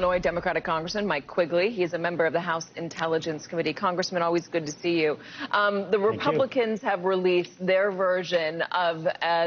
Illinois Democratic Congressman Mike Quigley. He's a member of the House Intelligence Committee. Congressman, always good to see you. The Republicans have released their version of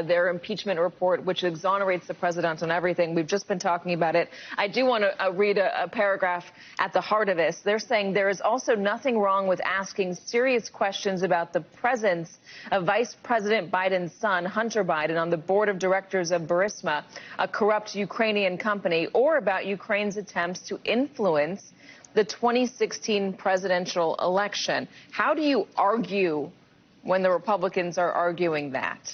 their impeachment report, which exonerates the president on everything. We've just been talking about it. I do want to read a paragraph at the heart of this. They're saying there is also nothing wrong with asking serious questions about the presence of Vice President Biden's son, Hunter Biden, on the board of directors of Burisma, a corrupt Ukrainian company, or about Ukraine's attempts to influence the 2016 presidential election. How do you argue when the Republicans are arguing that?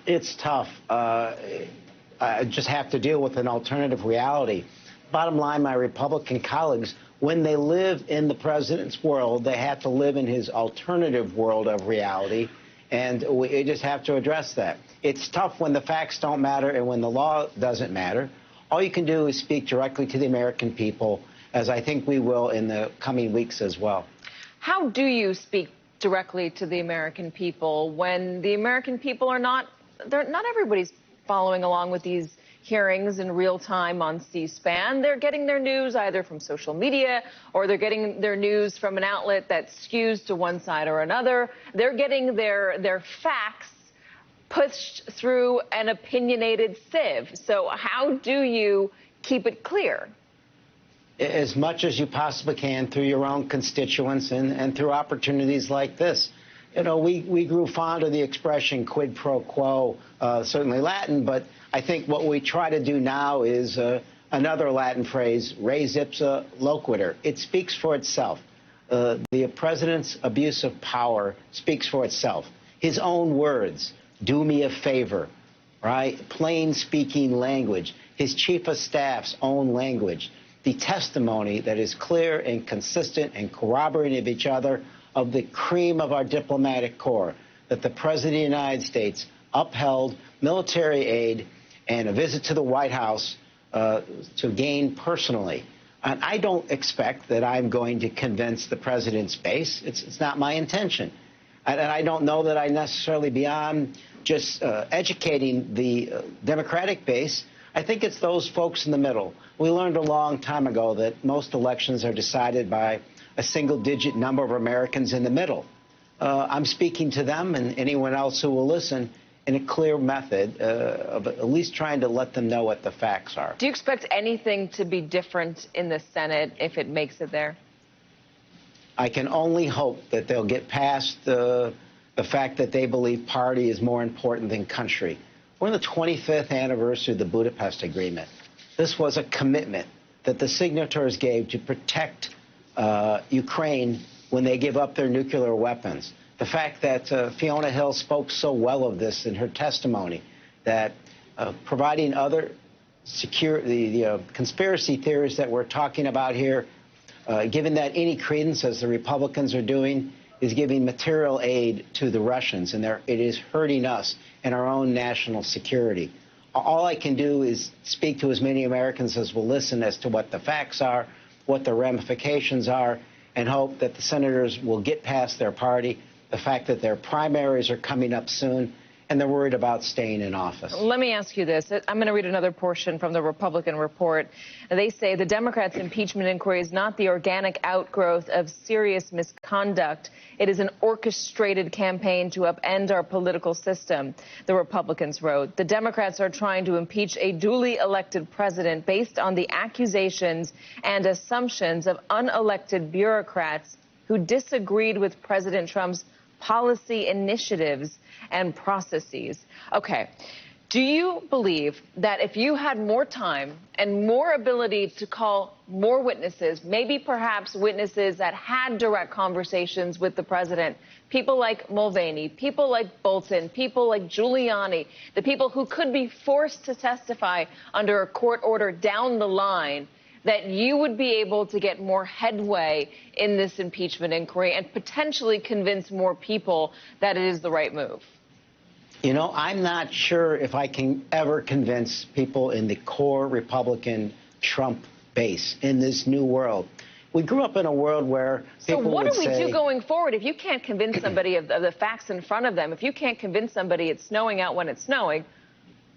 It's tough. I just have to deal with an alternative reality. Bottom line, my Republican colleagues, when they live in the president's world, they have to live in his alternative world of reality, and we just have to address that. It's tough when the facts don't matter and when the law doesn't matter. All you can do is speak directly to the American people, as I think we will in the coming weeks as well. How do you speak directly to the American people when the American people are not everybody's following along with these hearings in real time on C-SPAN? They're getting their news either from social media or they're getting their news from an outlet that skews to one side or another. They're getting their facts pushed through an opinionated sieve. So how do you keep it clear? As much as you possibly can through your own constituents and through opportunities like this. You know, we grew fond of the expression quid pro quo, certainly Latin, but I think what we try to do now is another Latin phrase, res ipsa loquitur. It speaks for itself. The president's abuse of power speaks for itself. His own words, do me a favor, right? Plain speaking language, his chief of staff's own language, the testimony that is clear and consistent and corroborating of each other of the cream of our diplomatic corps, that the President of the United States upheld military aid and a visit to the White House to gain personally. And I don't expect that I'm going to convince the president's base. It's not my intention. And I don't know that I necessarily, beyond just educating the Democratic base, I think it's those folks in the middle. We learned a long time ago that most elections are decided by a single-digit number of Americans in the middle. I'm speaking to them and anyone else who will listen in a clear method of at least trying to let them know what the facts are. Do you expect anything to be different in the Senate if it makes it there? I can only hope that they'll get past the fact that they believe party is more important than country. We're in the 25th anniversary of the Budapest Agreement. This was a commitment that the signatories gave to protect Ukraine when they give up their nuclear weapons. The fact that Fiona Hill spoke so well of this in her testimony, that providing other the conspiracy theories that we're talking about here, given that any credence, as the Republicans are doing, is giving material aid to the Russians, and it is hurting us and our own national security. All I can do is speak to as many Americans as will listen as to what the facts are, what the ramifications are, and hope that the senators will get past their party, the fact that their primaries are coming up soon, and they're worried about staying in office. Let me ask you this. I'm going to read another portion from the Republican report. They say the Democrats' impeachment inquiry is not the organic outgrowth of serious misconduct. It is an orchestrated campaign to upend our political system, the Republicans wrote. The Democrats are trying to impeach a duly elected president based on the accusations and assumptions of unelected bureaucrats who disagreed with President Trump's policy initiatives and processes. Okay. Do you believe that if you had more time and more ability to call more witnesses, maybe perhaps witnesses that had direct conversations with the president, people like Mulvaney, people like Bolton, people like Giuliani, the people who could be forced to testify under a court order down the line, that you would be able to get more headway in this impeachment inquiry and potentially convince more people that it is the right move? You know, I'm not sure if I can ever convince people in the core Republican Trump base in this new world. We grew up in a world where people would say... So what do we do going forward if you can't convince somebody of the facts in front of them? If you can't convince somebody it's snowing out when it's snowing,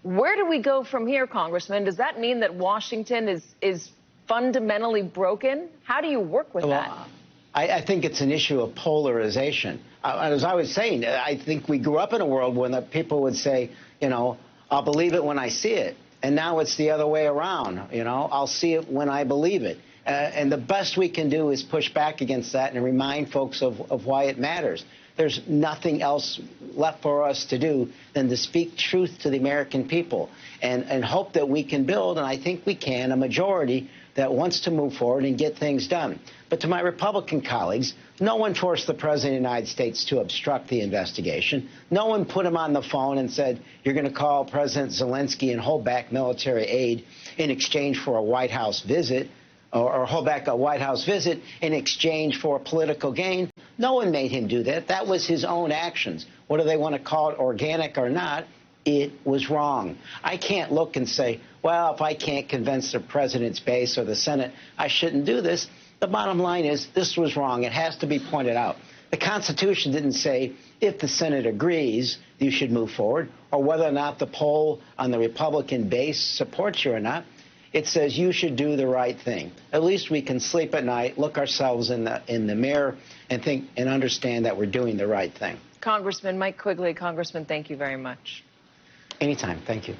where do we go from here, Congressman? Does that mean that Washington is fundamentally broken? How do you work with that? I think it's an issue of polarization. As I was saying, I think we grew up in a world when the people would say, you know, I'll believe it when I see it. And now it's the other way around. You know, I'll see it when I believe it. And the best we can do is push back against that and remind folks of why it matters. There's nothing else left for us to do than to speak truth to the American people and hope that we can build, and I think we can, a majority that wants to move forward and get things done. But to my Republican colleagues, no one forced the President of the United States to obstruct the investigation. No one put him on the phone and said, you're going to call President Zelensky and hold back military aid in exchange for a White House visit, or hold back a White House visit in exchange for political gain. No one made him do that. That was his own actions. Whether they want to call it organic or not, it was wrong. I can't look and say, well, if I can't convince the president's base or the Senate, I shouldn't do this. The bottom line is this was wrong. It has to be pointed out. The Constitution didn't say if the Senate agrees, you should move forward, or whether or not the poll on the Republican base supports you or not. It says you should do the right thing. At least we can sleep at night, look ourselves in the mirror, and think and understand that we're doing the right thing. Congressman Mike Quigley, Congressman, thank you very much. Anytime. Thank you.